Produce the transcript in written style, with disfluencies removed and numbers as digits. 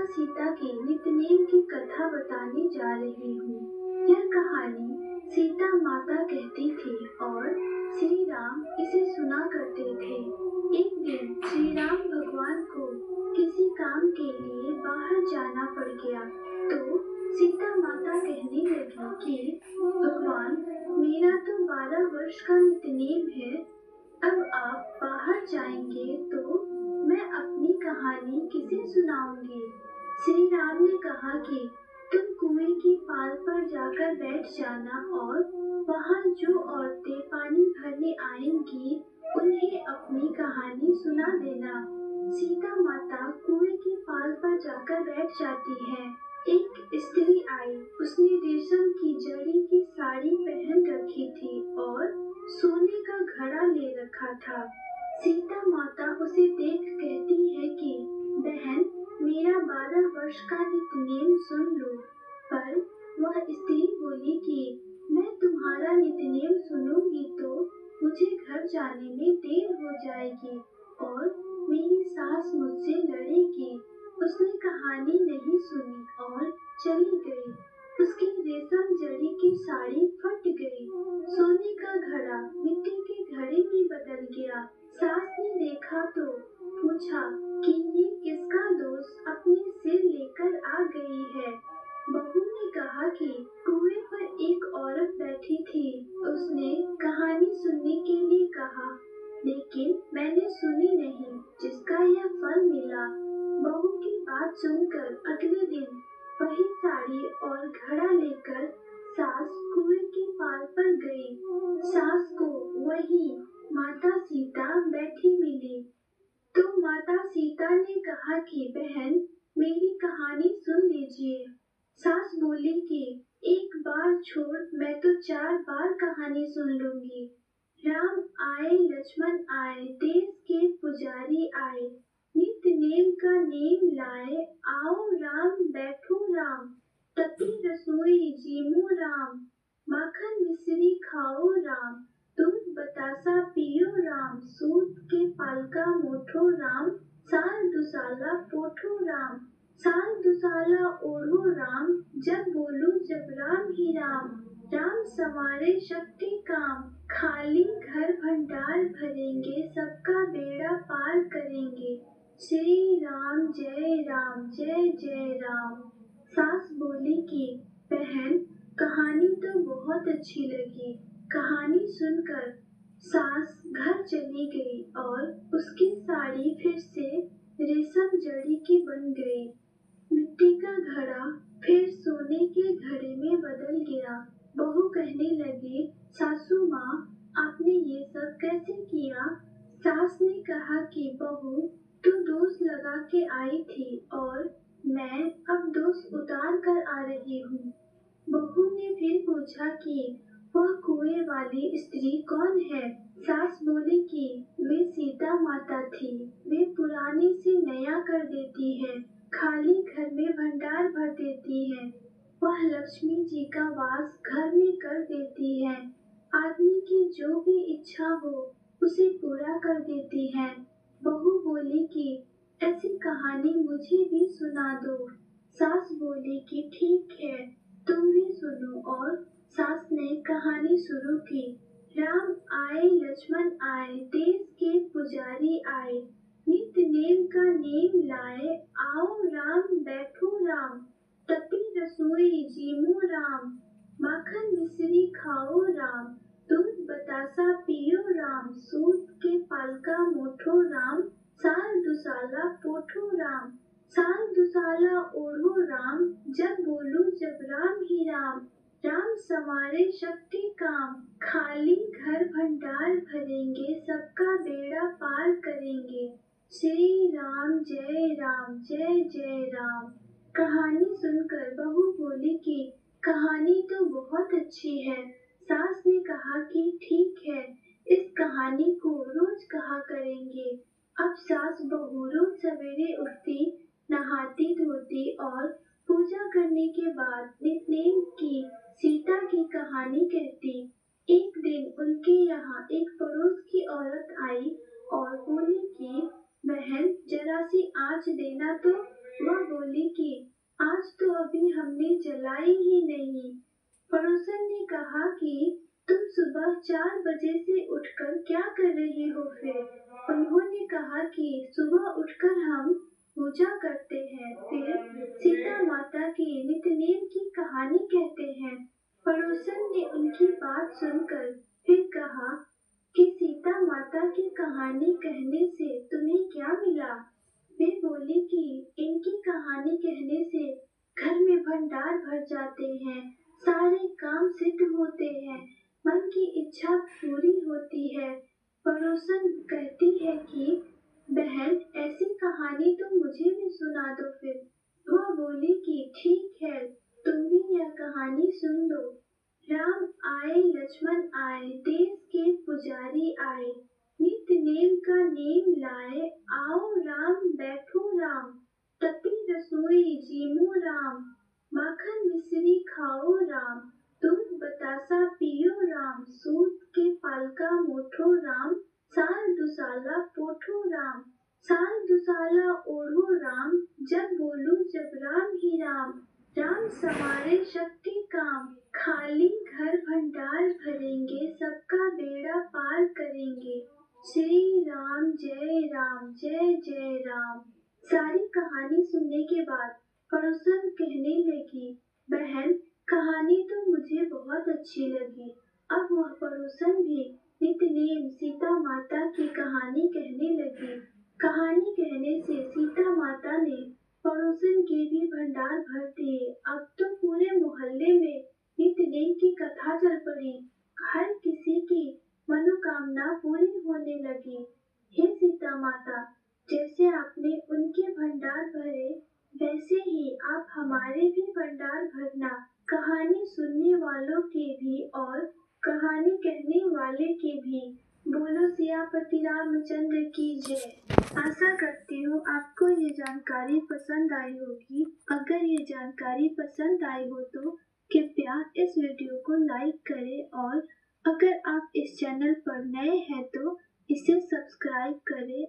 सीता के नितनेम की कथा बताने जा रही हूँ। यह कहानी सीता माता कहती थी और श्री राम इसे सुना करते थे। एक दिन श्री राम भगवान को किसी काम के लिए बाहर जाना पड़ गया, तो सीता माता कहने लगी कि भगवान, मेरा तो 12 वर्ष का नितनेम है, अब आप बाहर जाएंगे तो मैं अपनी कहानी किसे सुनाऊंगी। श्री राम ने कहा कि तुम कुएं की पाल पर जाकर बैठ जाना और वहाँ जो औरतें पानी भरने आएंगी उन्हें अपनी कहानी सुना देना। सीता माता कुएं की पाल पर जाकर बैठ जाती है। एक स्त्री आई, उसने रेशम की जड़ी की साड़ी पहन रखी थी और सोने का घड़ा ले रखा था। सीता माता उसे देख कहती है कि बहन, मेरा 12 वर्ष का नितनेम सुन लो। पर वह स्त्री बोली कि मैं तुम्हारा नितनेम सुनूंगी तो मुझे घर जाने में देर हो जाएगी और मेरी सास मुझसे लड़ेगी। उसने कहानी नहीं सुनी और चली गई। उसकी रेशम जड़ी की साड़ी फट गई। सोने का घड़ा मिट्टी के घड़े में बदल गया। सास ने देखा तो पूछा कि ये किसका दोस्त अपने सिर लेकर आ गई है। बहू ने कहा कि कुएं पर एक औरत बैठी थी, उसने कहानी सुनने के लिए कहा, लेकिन मैंने सुनी नहीं, जिसका यह फल मिला। बहू की बात सुनकर अगले दिन वही साड़ी और घड़ा लेकर सास कुएं की पाल पर गई। सास को वही माता सीता बैठी मिली, तो माता सीता ने कहा कि बहन, मेरी कहानी सुन लीजिए। सास बोली कि एक बार छोड़, मैं तो 4 बार कहानी सुन लूंगी। राम आए, लक्ष्मण आए, देश के पुजारी आए, नित नेम का नेम लाए, आओ राम बैठो राम, तपी रसोई जीमो राम, माखन मिश्री खाओ राम, दूध बतासा पियो राम, सूत के पालका मोठो राम, साल दुसाला पोठो राम, साल दुसाला ओढ़ो राम, जब बोलो जब राम ही राम, राम संवारे सबके काम, खाली घर भंडार भरेंगे, सबका बेड़ा पार करेंगे, श्री राम जय जय राम। सास बोली कि बहन, कहानी तो बहुत अच्छी लगी। कहानी सुनकर सास घर चली गई और उसकी साड़ी फिर से रेशम जड़ी की बन गई। मिट्टी का घड़ा फिर सोने के घड़े में बदल गया। बहू कहने लगी, सासू माँ, आपने ये सब कैसे किया? सास ने कहा कि बहू, तू दोष लगा के आई थी और मैं अब दोष उतार कर आ रही हूँ। बहू ने फिर पूछा कि वह कुएं वाली स्त्री कौन है? सास बोली कि वे सीता माता थी। वे पुराने से नया कर देती है, खाली घर में भंडार भर देती है। वह लक्ष्मी जी का वास घर में कर देती है। आदमी की जो भी इच्छा हो उसे पूरा कर देती है। बहू बोली कि ऐसी कहानी मुझे भी सुना दो। सास बोली कि ठीक है, तुम भी सुनो, और सास ने कहानी शुरू की। राम आए, लक्ष्मण आए, देश के पुजारी आए, नित नेम का नेम लाए, आओ राम बैठो राम, तपी रसोई जीमो राम, माखन मिश्री खाओ राम, दूध बतासा पियो राम, सूत के पालका मोठो राम, साल दुसाला पोठो राम, साल दुसाला ओढ़ो राम, जब बोलो जब राम ही राम, राम संवारे सबके काम, खाली घर भंडार भरेंगे, सबका बेड़ा पार करेंगे, श्री राम जय जय राम। कहानी सुनकर बहू बोली कि कहानी तो बहुत अच्छी है। सास ने कहा कि ठीक है, इस कहानी को रोज कहा करेंगे। अब सास बहू रोज सवेरे उठती, नहाती धोती और पूजा करने के बाद नितनेम की सीता की कहानी कहती। एक दिन उनके यहाँ एक पड़ोस की औरत आई और बोली कि बहन, जरा सी आँच देना तो। वह बोली कि आज तो अभी हमने जलाई ही नहीं। पड़ोसन ने कहा कि तुम सुबह 4 बजे से उठकर क्या कर रही हो फिर? उन्होंने कहा कि सुबह उठकर हम पूजा करते हैं, फिर सीता माता के नित्यनेम की कहानी कहते हैं। पड़ोसन ने उनकी बात सुनकर फिर कहा कि सीता माता की कहानी कहने से तुम्हें क्या मिला? वे बोली कि इनकी कहानी कहने से घर में भंडार भर जाते हैं, सारे काम सिद्ध होते हैं, मन की इच्छा पूरी होती है। पड़ोसन कहती है कि बहन ऐसी कहानी तो मुझे भी सुना दो फिर। वह बोली कि ठीक है, तुम भी यह कहानी सुन लो। राम आए लक्ष्मण आए, देश के पुजारी आए, नित्य नेम का नेम लाए, आओ राम बैठो राम, तपी रसोई जीमो राम, माखन मिश्री खाओ राम, दूध बतासा पियो राम, सूत के पालका मोठो राम, साल दुसाला पोठो राम, साल दुसाला ओढ़ो राम, जब बोलू जब राम ही राम, राम सवारे शक्ति काम, खाली घर भंडार भरेंगे, सबका बेड़ा पार करेंगे, श्री राम जय जय राम। सारी कहानी सुनने के बाद पड़ोसन कहने लगी, बहन कहानी तो मुझे बहुत अच्छी लगी। अब वह पड़ोसन भी नित्यनेम सीता माता की कहानी कहने लगी। कहानी कहने से सीता माता ने पड़ोसन के भी भंडार भर दिए। अब तो पूरे मोहल्ले में नित्यनेम की कथा चल पड़ी। हर किसी की मनोकामना पूरी होने लगी। हे सीता माता, जैसे आपने उनके भंडार भरे, वैसे ही आप हमारे भी भंडार भरना, कहानी सुनने वालों के भी और कहानी कहने वाले के भी। बोलो सियापति रामचंद्र की जय। आशा करती हूँ आपको ये जानकारी पसंद आई होगी। अगर ये जानकारी पसंद आई हो तो कृपया इस वीडियो को लाइक करें और अगर आप इस चैनल पर नए हैं तो इसे सब्सक्राइब करें।